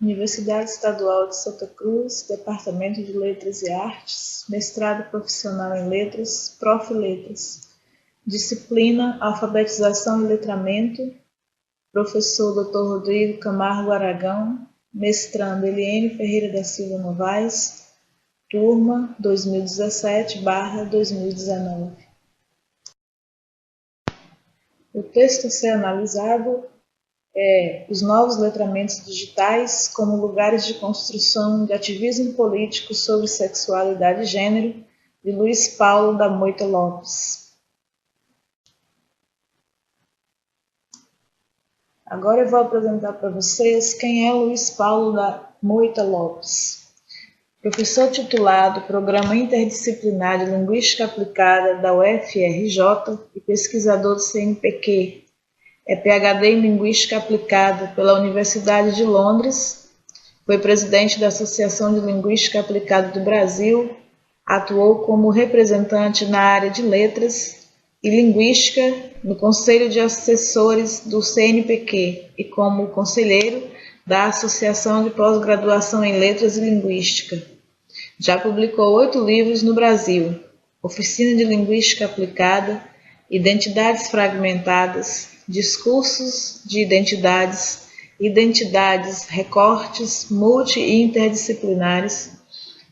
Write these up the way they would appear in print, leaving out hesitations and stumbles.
Universidade Estadual de Santa Cruz, Departamento de Letras e Artes, mestrado profissional em Letras, Prof. Letras. Disciplina Alfabetização e Letramento, professor Dr. Rodrigo Camargo Aragão, mestrando Eliene Ferreira da Silva Novaes, turma 2017/2019. O texto a ser analisado é Os Novos Letramentos Digitais como Lugares de Construção de Ativismo Político sobre Sexualidade e Gênero, de Luiz Paulo da Moita Lopes. Agora eu vou apresentar para vocês quem é Luiz Paulo da Moita Lopes. Professor titulado Programa Interdisciplinar de Linguística Aplicada da UFRJ e pesquisador do CNPq. É PhD em Linguística Aplicada pela Universidade de Londres, foi presidente da Associação de Linguística Aplicada do Brasil, atuou como representante na área de Letras e Linguística no Conselho de Assessores do CNPq e como conselheiro da Associação de Pós-Graduação em Letras e Linguística. Já publicou 8 livros no Brasil: Oficina de Linguística Aplicada, Identidades Fragmentadas, Discursos de Identidades, Identidades, Recortes multi- e interdisciplinares,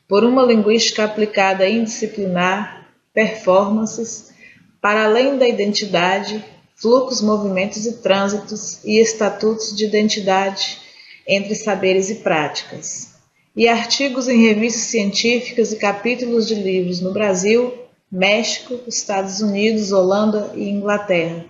Por uma Linguística Aplicada Indisciplinar, Performances, Para Além da Identidade, Fluxos, Movimentos e Trânsitos e Estatutos de Identidade entre Saberes e Práticas, e artigos em revistas científicas e capítulos de livros no Brasil, México, Estados Unidos, Holanda e Inglaterra.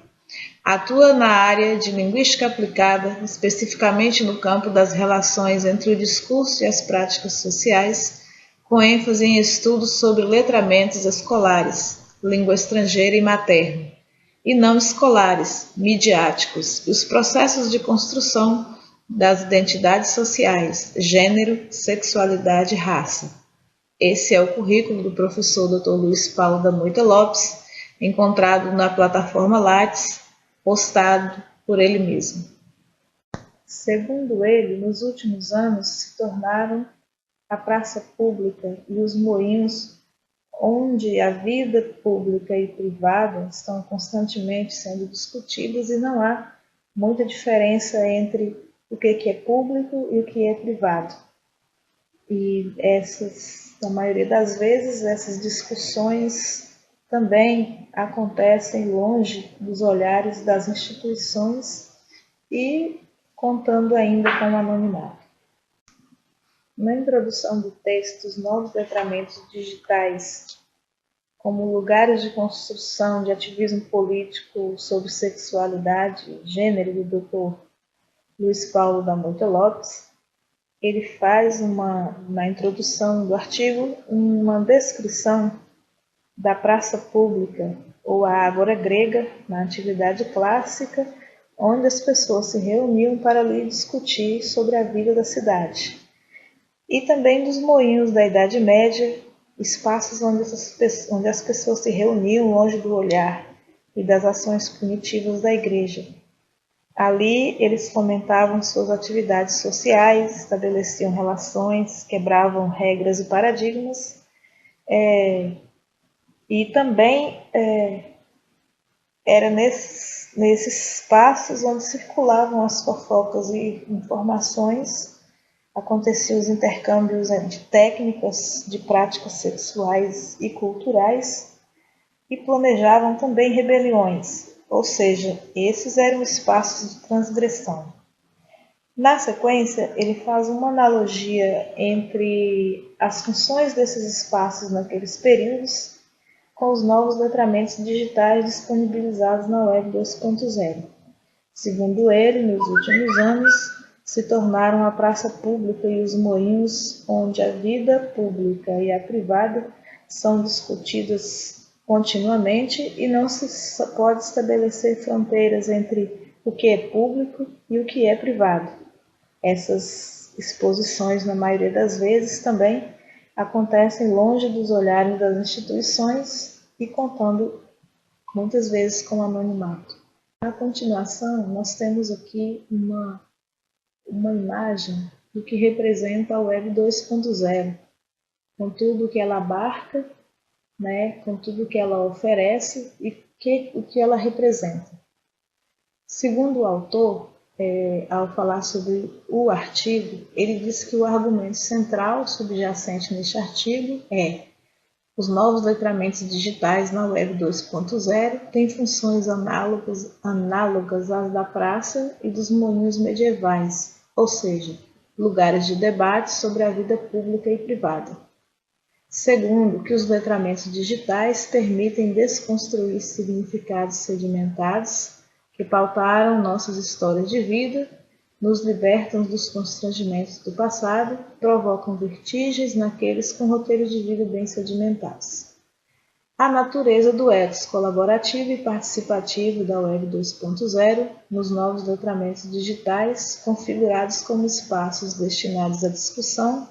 Atua na área de linguística aplicada, especificamente no campo das relações entre o discurso e as práticas sociais, com ênfase em estudos sobre letramentos escolares, língua estrangeira e materna, e não escolares, midiáticos, e os processos de construção das identidades sociais, gênero, sexualidade e raça. Esse é o currículo do professor Dr. Luiz Paulo da Moita Lopes, encontrado na plataforma Lattes, postado por ele mesmo. Segundo ele, nos últimos anos se tornaram a praça pública e os moinhos onde a vida pública e privada estão constantemente sendo discutidas e não há muita diferença entre o que é público e o que é privado. E na maioria das vezes, essas discussões também acontecem longe dos olhares das instituições e contando ainda com o anonimato. Na introdução do texto, os novos letramentos digitais como lugares de construção de ativismo político sobre sexualidade e gênero do Dr. Luiz Paulo da Moita Lopes, ele faz na introdução do artigo uma descrição da praça pública ou a ágora grega na antiguidade clássica, onde as pessoas se reuniam para ali discutir sobre a vida da cidade. E também dos moinhos da Idade Média, espaços onde as pessoas se reuniam longe do olhar e das ações primitivas da igreja. Ali eles fomentavam suas atividades sociais, estabeleciam relações, quebravam regras e paradigmas, e também era nesses espaços onde circulavam as fofocas e informações, aconteciam os intercâmbios de técnicas, de práticas sexuais e culturais, e planejavam também rebeliões, ou seja, esses eram espaços de transgressão. Na sequência, ele faz uma analogia entre as funções desses espaços naqueles períodos com os novos letramentos digitais disponibilizados na Web 2.0. Segundo ele, nos últimos anos, se tornaram a praça pública e os moinhos onde a vida pública e a privada são discutidas continuamente e não se pode estabelecer fronteiras entre o que é público e o que é privado. Essas exposições, na maioria das vezes, também acontecem longe dos olhares das instituições e contando muitas vezes com anonimato. Na continuação, nós temos aqui uma imagem do que representa a Web 2.0, com tudo o que ela abarca, com tudo o que ela oferece e o que ela representa. Segundo o autor, ao falar sobre o artigo, ele diz que o argumento central subjacente neste artigo é: os novos letramentos digitais na Web 2.0 têm funções análogas às da praça e dos moinhos medievais, ou seja, lugares de debate sobre a vida pública e privada. Segundo, que os letramentos digitais permitem desconstruir significados sedimentados que pautaram nossas histórias de vida, nos libertam dos constrangimentos do passado, provocam vertigens naqueles com roteiros de vida bem sedimentados. A natureza do ethos colaborativo e participativo da Web 2.0 nos novos letramentos digitais, configurados como espaços destinados à discussão,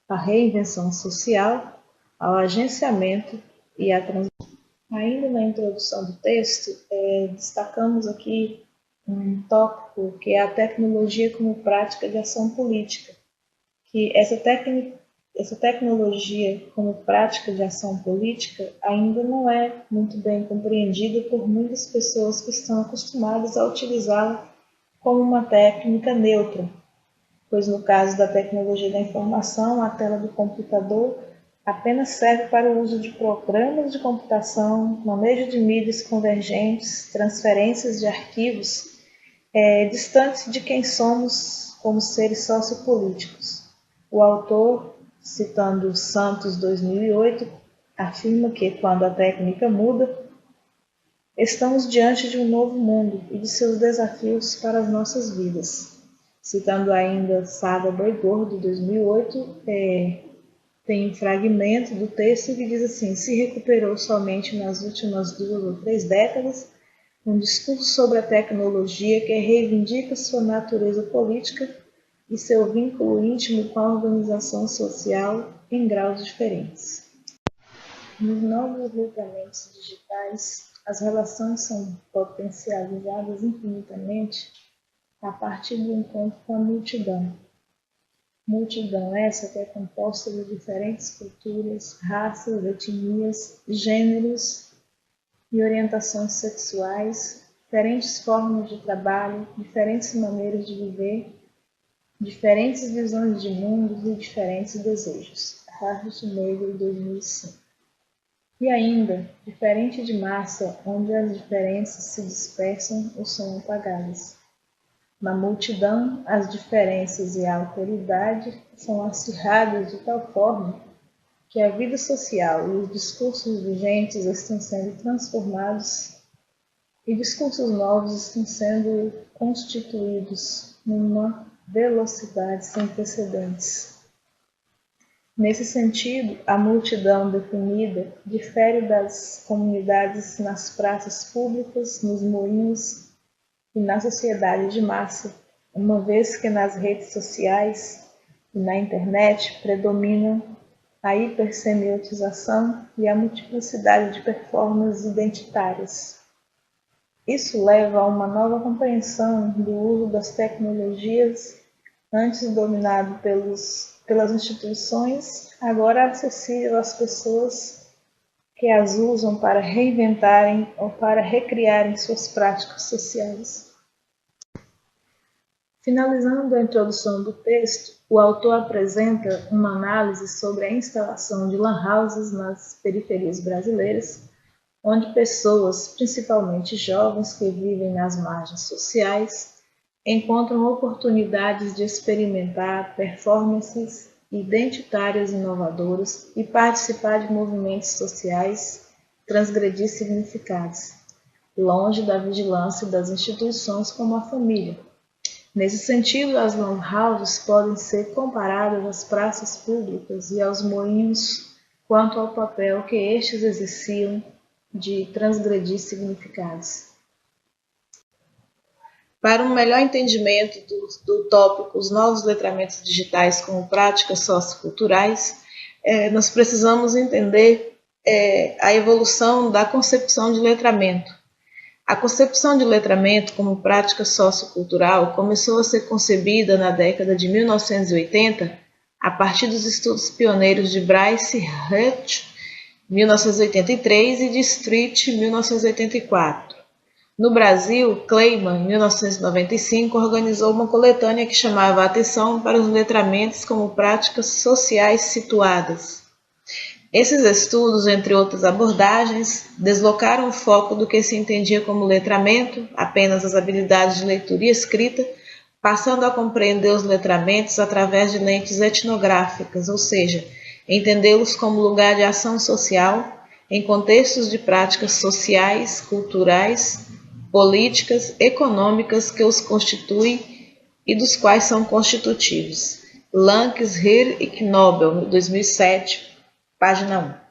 à reinvenção social, ao agenciamento e à transformação. Ainda na introdução do texto, destacamos aqui um tópico que é a tecnologia como prática de ação política, que essa tecnologia como prática de ação política ainda não é muito bem compreendida por muitas pessoas que estão acostumadas a utilizá-la como uma técnica neutra, pois no caso da tecnologia da informação, a tela do computador apenas serve para o uso de programas de computação, manejo de mídias convergentes, transferências de arquivos, distantes de quem somos como seres sociopolíticos. O autor, citando Santos 2008, afirma que, quando a técnica muda, estamos diante de um novo mundo e de seus desafios para as nossas vidas. Citando ainda Saga Boi Gordo 2008, tem um fragmento do texto que diz assim: se recuperou somente nas últimas 2 ou 3 décadas um discurso sobre a tecnologia que reivindica sua natureza política e seu vínculo íntimo com a organização social em graus diferentes. Nos novos letramentos digitais, as relações são potencializadas infinitamente a partir do encontro com a multidão. Multidão essa que é composta de diferentes culturas, raças, etnias, gêneros e orientações sexuais, diferentes formas de trabalho, diferentes maneiras de viver, diferentes visões de mundo e diferentes desejos. Harvard Negro, 2005. E ainda, diferente de massa, onde as diferenças se dispersam ou são apagadas. Na multidão, as diferenças e a alteridade são acirradas de tal forma que a vida social e os discursos vigentes estão sendo transformados e discursos novos estão sendo constituídos numa velocidade sem precedentes. Nesse sentido, a multidão definida difere das comunidades nas praças públicas, nos moinhos e na sociedade de massa, uma vez que nas redes sociais e na internet predominam a hipersemiotização e a multiplicidade de performances identitárias. Isso leva a uma nova compreensão do uso das tecnologias, antes dominado pelas instituições, agora acessível às pessoas que as usam para reinventarem ou para recriarem suas práticas sociais. Finalizando a introdução do texto, o autor apresenta uma análise sobre a instalação de lan houses nas periferias brasileiras, onde pessoas, principalmente jovens que vivem nas margens sociais, encontram oportunidades de experimentar performances identitárias inovadoras e participar de movimentos sociais, transgredir significados, longe da vigilância das instituições como a família. Nesse sentido, as lan houses podem ser comparadas às praças públicas e aos moinhos quanto ao papel que estes exerciam de transgredir significados. Para um melhor entendimento do tópico os novos letramentos digitais como práticas socioculturais, nós precisamos entender a evolução da concepção de letramento. A concepção de letramento como prática sociocultural começou a ser concebida na década de 1980 a partir dos estudos pioneiros de Bryce Hutch, 1983, e de Street, 1984. No Brasil, Kleiman, em 1995, organizou uma coletânea que chamava a atenção para os letramentos como práticas sociais situadas. Esses estudos, entre outras abordagens, deslocaram o foco do que se entendia como letramento, apenas as habilidades de leitura e escrita, passando a compreender os letramentos através de lentes etnográficas, ou seja, entendê-los como lugar de ação social em contextos de práticas sociais, culturais, políticas, econômicas que os constituem e dos quais são constitutivos. Lanks, Heer e Knobel, 2007, página 1.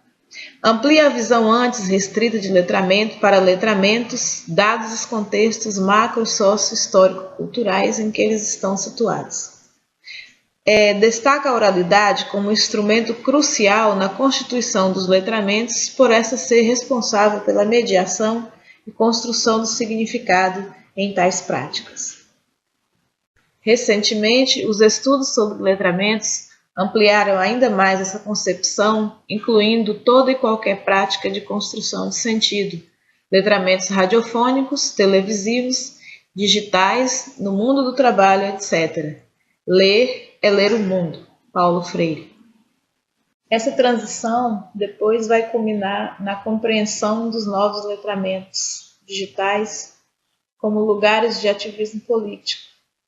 Amplia a visão antes restrita de letramento para letramentos, dados os contextos macro, socio, histórico-culturais em que eles estão situados. Destaca a oralidade como instrumento crucial na constituição dos letramentos, por essa ser responsável pela mediação e construção do significado em tais práticas. Recentemente, os estudos sobre letramentos ampliaram ainda mais essa concepção, incluindo toda e qualquer prática de construção de sentido, letramentos radiofônicos, televisivos, digitais, no mundo do trabalho, etc. Ler é ler o mundo. Paulo Freire. Essa transição depois vai culminar na compreensão dos novos letramentos digitais como lugares de ativismo político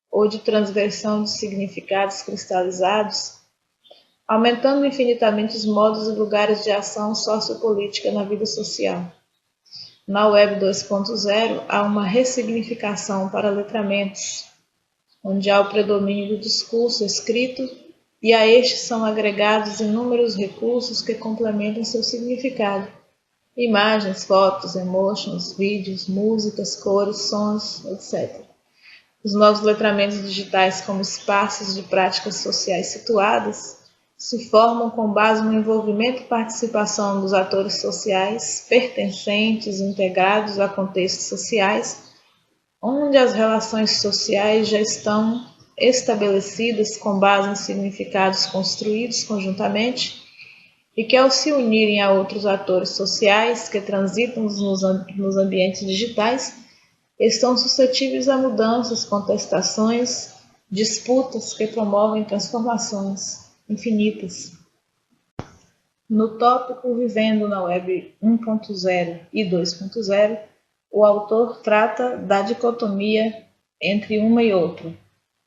ou de transversão de significados cristalizados, aumentando infinitamente os modos e lugares de ação sociopolítica na vida social. Na Web 2.0 há uma ressignificação para letramentos, onde há o predomínio do discurso escrito e a estes são agregados inúmeros recursos que complementam seu significado. Imagens, fotos, emotions, vídeos, músicas, cores, sons, etc. Os novos letramentos digitais como espaços de práticas sociais situadas se formam com base no envolvimento e participação dos atores sociais, pertencentes e integrados a contextos sociais, onde as relações sociais já estão estabelecidas com base em significados construídos conjuntamente e que, ao se unirem a outros atores sociais que transitam nos ambientes digitais, estão suscetíveis a mudanças, contestações, disputas que promovem transformações infinitas. No tópico Vivendo na Web 1.0 e 2.0, o autor trata da dicotomia entre uma e outra.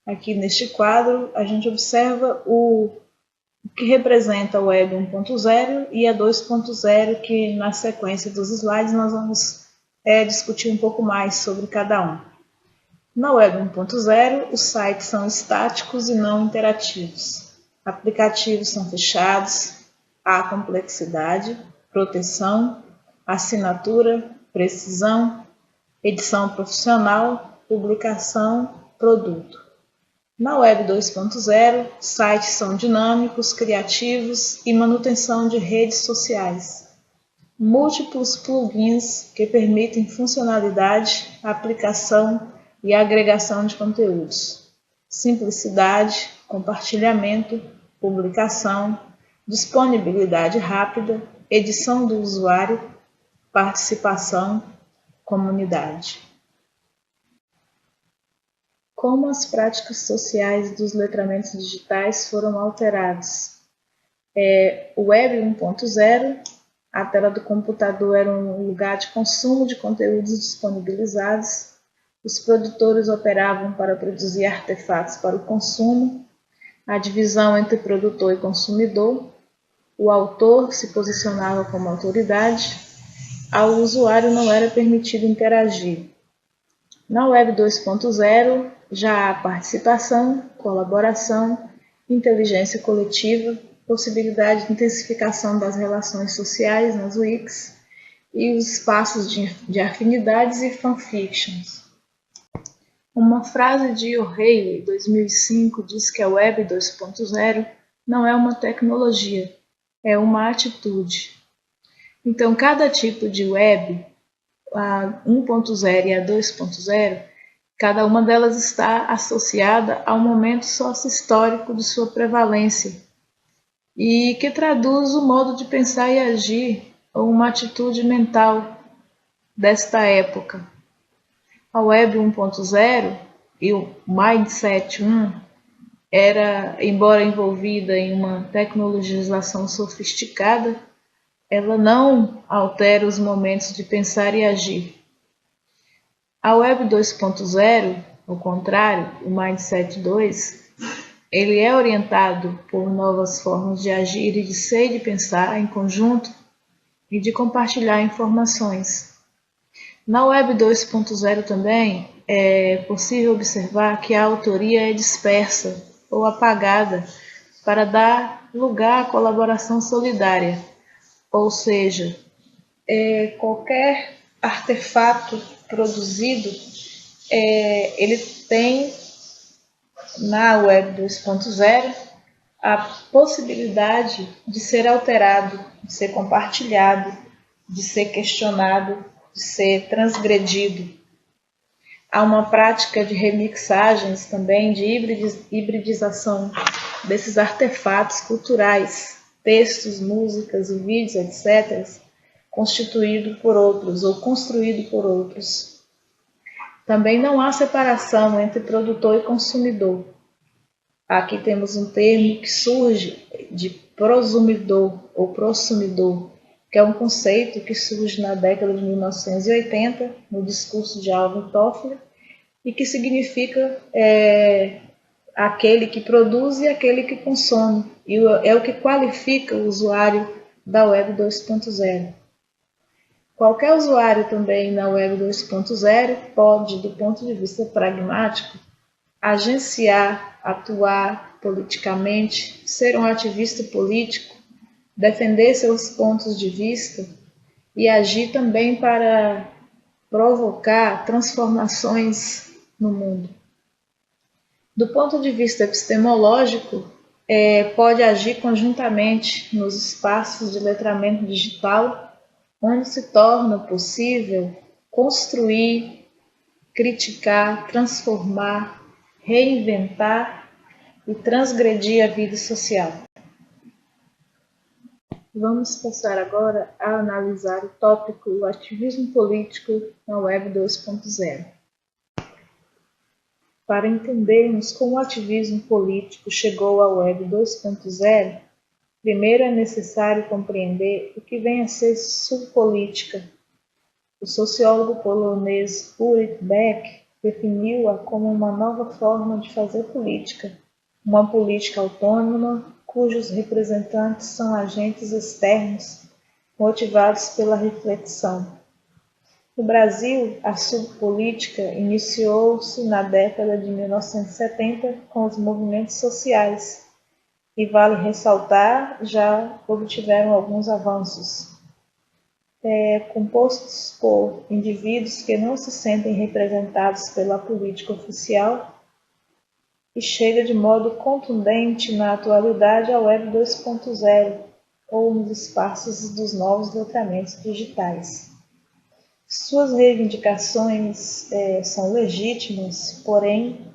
Aqui neste quadro, a gente observa o que representa a Web 1.0 e a 2.0, que na sequência dos slides nós vamos discutir um pouco mais sobre cada um. Na Web 1.0, os sites são estáticos e não interativos. Aplicativos são fechados, há complexidade, proteção, assinatura, precisão, edição profissional, publicação, produto. Na Web 2.0, sites são dinâmicos, criativos e manutenção de redes sociais. Múltiplos plugins que permitem funcionalidade, aplicação e agregação de conteúdos. Simplicidade, compartilhamento, publicação, disponibilidade rápida, edição do usuário, participação, comunidade. Como as práticas sociais dos letramentos digitais foram alteradas? O Web 1.0, a tela do computador era um lugar de consumo de conteúdos disponibilizados. Os produtores operavam para produzir artefatos para o consumo. A divisão entre produtor e consumidor. O autor se posicionava como autoridade. Ao usuário não era permitido interagir. Na Web 2.0 já há participação, colaboração, inteligência coletiva, possibilidade de intensificação das relações sociais nas wikis e os espaços de afinidades e fanfictions. Uma frase de O'Reilly, 2005, diz que a Web 2.0 não é uma tecnologia, é uma atitude. Então, cada tipo de web a 1.0 e a 2.0, cada uma delas está associada a um momento sócio-histórico de sua prevalência e que traduz o modo de pensar e agir ou uma atitude mental desta época. A Web 1.0 e o Mindset 1 era, embora envolvida em uma tecnologização sofisticada, ela não altera os momentos de pensar e agir. A Web 2.0, ao contrário, o Mindset 2, ele é orientado por novas formas de agir e de ser e de pensar em conjunto e de compartilhar informações. Na Web 2.0 também é possível observar que a autoria é dispersa ou apagada para dar lugar à colaboração solidária, ou seja, qualquer artefato produzido, ele tem na Web 2.0 a possibilidade de ser alterado, de ser compartilhado, de ser questionado, de ser transgredido. Há uma prática de remixagens também, de hibridização desses artefatos culturais, textos, músicas e vídeos, etc., constituído por outros ou construído por outros. Também não há separação entre produtor e consumidor. Aqui temos um termo que surge de prosumidor ou prosumidor, que é um conceito que surge na década de 1980, no discurso de Alvin Toffler, e que significa aquele que produz e aquele que consome, e é o que qualifica o usuário da Web 2.0. Qualquer usuário também na Web 2.0 pode, do ponto de vista pragmático, agenciar, atuar politicamente, ser um ativista político, defender seus pontos de vista e agir também para provocar transformações no mundo. Do ponto de vista epistemológico, pode agir conjuntamente nos espaços de letramento digital, onde se torna possível construir, criticar, transformar, reinventar e transgredir a vida social. Vamos passar agora a analisar o tópico o ativismo político na Web 2.0. Para entendermos como o ativismo político chegou à Web 2.0, primeiro é necessário compreender o que vem a ser subpolítica. O sociólogo polonês Ulrich Beck definiu-a como uma nova forma de fazer política, uma política autônoma cujos representantes são agentes externos motivados pela reflexão. No Brasil, a subpolítica iniciou-se na década de 1970 com os movimentos sociais e, vale ressaltar, já obtiveram alguns avanços. Compostos por indivíduos que não se sentem representados pela política oficial e chega de modo contundente na atualidade à Web 2.0 ou nos espaços dos novos letramentos digitais. Suas reivindicações são legítimas, porém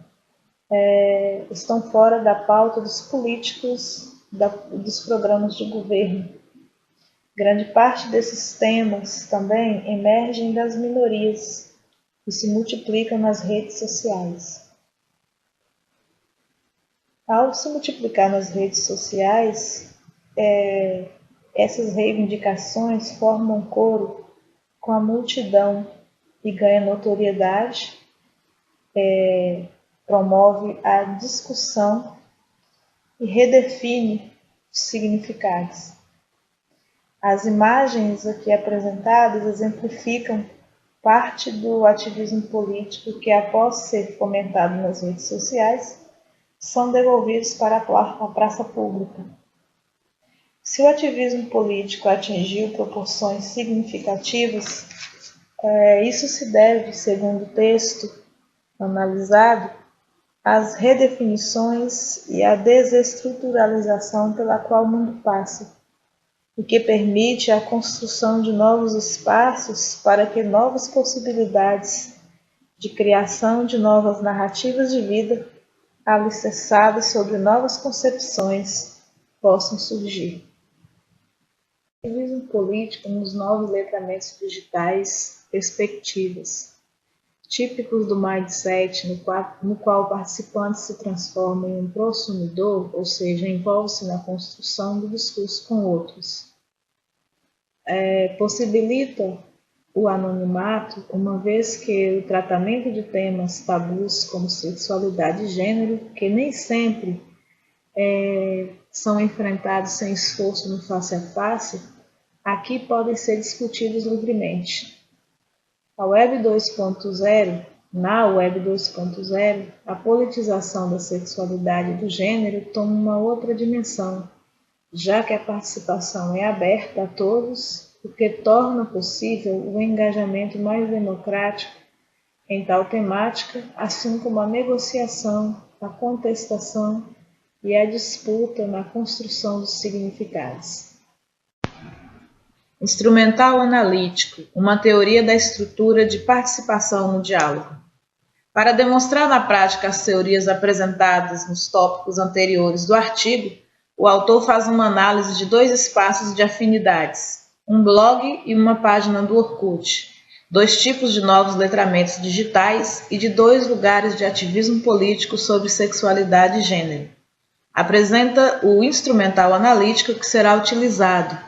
estão fora da pauta dos políticos, dos programas de governo. Grande parte desses temas também emergem das minorias e se multiplicam nas redes sociais. Ao se multiplicar nas redes sociais, essas reivindicações formam coro com a multidão e ganha notoriedade, promove a discussão e redefine os significados. As imagens aqui apresentadas exemplificam parte do ativismo político que, após ser fomentado nas redes sociais, são devolvidos para a praça pública. Se o ativismo político atingiu proporções significativas, isso se deve, segundo o texto analisado, às redefinições e à desestruturalização pela qual o mundo passa. e que permite a construção de novos espaços para que novas possibilidades de criação de novas narrativas de vida, alicerçadas sobre novas concepções, possam surgir. Ativismo político nos novos letramentos digitais, perspectivas, típicos do mindset no qual o participante se transforma em um prosumidor, ou seja, envolve-se na construção do discurso com outros. Possibilita o anonimato, uma vez que o tratamento de temas tabus como sexualidade e gênero, que nem sempre são enfrentados sem esforço no face a face, aqui podem ser discutidos livremente. Na Web 2.0, a politização da sexualidade e do gênero toma uma outra dimensão, já que a participação é aberta a todos, o que torna possível o engajamento mais democrático em tal temática, assim como a negociação, a contestação e a disputa na construção dos significados. Instrumental analítico, uma teoria da estrutura de participação no diálogo. Para demonstrar na prática as teorias apresentadas nos tópicos anteriores do artigo, o autor faz uma análise de dois espaços de afinidades, um blog e uma página do Orkut, dois tipos de novos letramentos digitais e de dois lugares de ativismo político sobre sexualidade e gênero. Apresenta o instrumental analítico que será utilizado,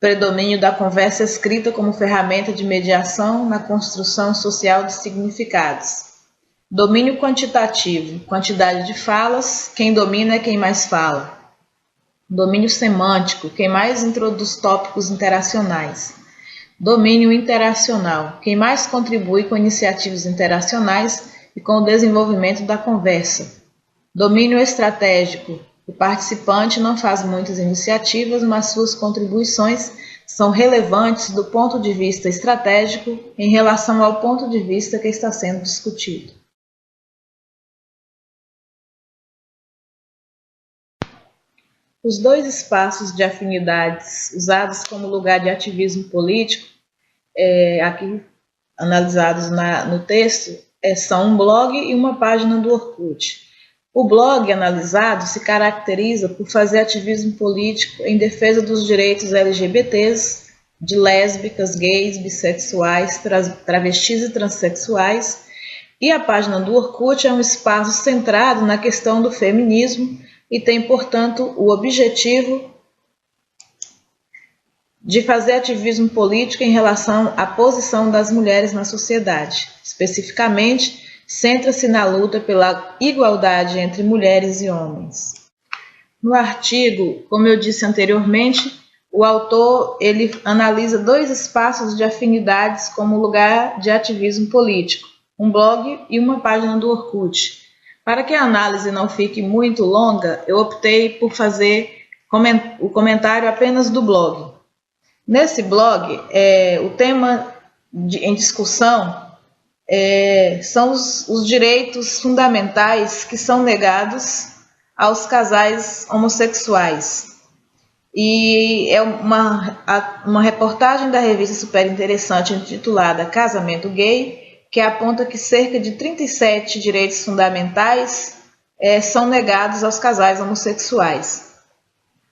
predomínio da conversa escrita como ferramenta de mediação na construção social de significados. Domínio quantitativo, quantidade de falas, quem domina é quem mais fala. Domínio semântico, quem mais introduz tópicos interacionais. Domínio interacional, quem mais contribui com iniciativas interacionais e com o desenvolvimento da conversa. Domínio estratégico, o participante não faz muitas iniciativas, mas suas contribuições são relevantes do ponto de vista estratégico em relação ao ponto de vista que está sendo discutido. Os dois espaços de afinidades usados como lugar de ativismo político, aqui analisados no texto, são um blog e uma página do Orkut. O blog analisado se caracteriza por fazer ativismo político em defesa dos direitos LGBTs, de lésbicas, gays, bissexuais, travestis e transexuais, e a página do Orkut é um espaço centrado na questão do feminismo e tem, portanto, o objetivo de fazer ativismo político em relação à posição das mulheres na sociedade. Especificamente, centra-se na luta pela igualdade entre mulheres e homens. No artigo, como eu disse anteriormente, o autor analisa dois espaços de afinidades como lugar de ativismo político, um blog e uma página do Orkut. Para que a análise não fique muito longa, eu optei por fazer o comentário apenas do blog. Nesse blog, o tema em discussão são os direitos fundamentais que são negados aos casais homossexuais. E é uma reportagem da revista super interessante intitulada Casamento Gay, que aponta que cerca de 37 direitos fundamentais são negados aos casais homossexuais.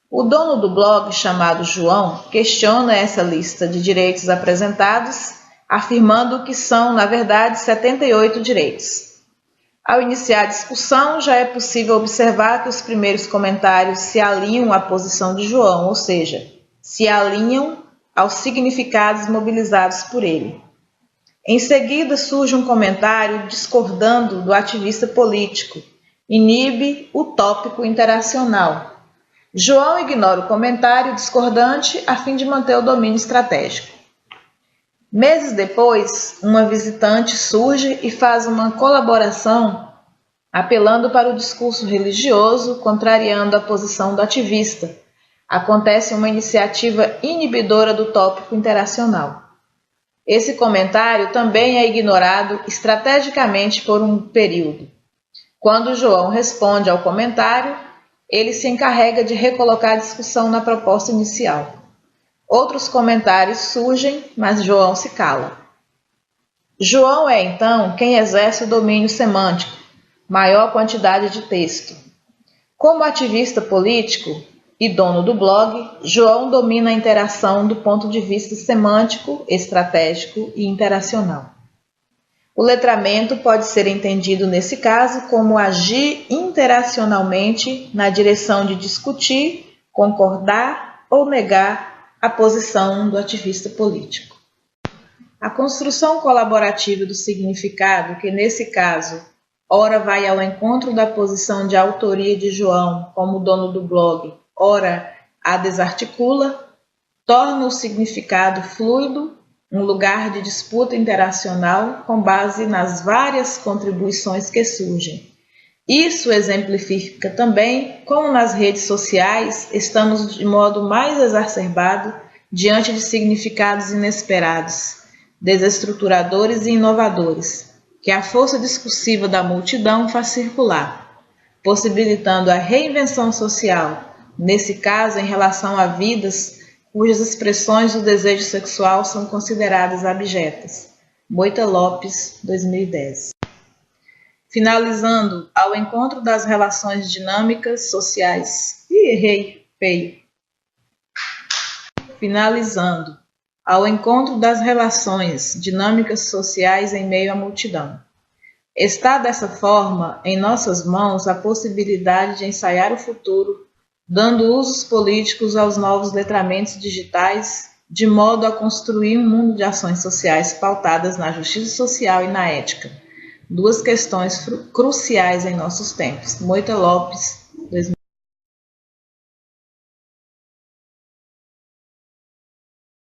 O dono do blog, chamado João, questiona essa lista de direitos apresentados, afirmando que são, na verdade, 78 direitos. Ao iniciar a discussão, já é possível observar que os primeiros comentários se alinham à posição de João, ou seja, se alinham aos significados mobilizados por ele. Em seguida, surge um comentário discordando do ativista político, inibe o tópico interacional. João ignora o comentário discordante a fim de manter o domínio estratégico. Meses depois, uma visitante surge e faz uma colaboração apelando para o discurso religioso, contrariando a posição do ativista. Acontece uma iniciativa inibidora do tópico interacional. Esse comentário também é ignorado estrategicamente por um período. Quando João responde ao comentário, ele se encarrega de recolocar a discussão na proposta inicial. Outros comentários surgem, mas João se cala. João é, então, quem exerce o domínio semântico, maior quantidade de texto. Como ativista político e dono do blog, João domina a interação do ponto de vista semântico, estratégico e interacional. O letramento pode ser entendido, nesse caso, como agir interacionalmente na direção de discutir, concordar ou negar a posição do ativista político. A construção colaborativa do significado, que nesse caso, ora vai ao encontro da posição de autoria de João como dono do blog, ora a desarticula, torna o significado fluido, um lugar de disputa interacional com base nas várias contribuições que surgem. Isso exemplifica também como nas redes sociais estamos de modo mais exacerbado diante de significados inesperados, desestruturadores e inovadores, que a força discursiva da multidão faz circular, possibilitando a reinvenção social, nesse caso em relação a vidas cujas expressões do desejo sexual são consideradas abjetas. Moita Lopes, 2010. Finalizando, ao encontro das relações dinâmicas sociais. Errei, feio. Finalizando, ao encontro das relações dinâmicas sociais em meio à multidão. Está dessa forma em nossas mãos a possibilidade de ensaiar o futuro, dando usos políticos aos novos letramentos digitais, de modo a construir um mundo de ações sociais pautadas na justiça social e na ética. Duas questões cruciais em nossos tempos. Moita Lopes,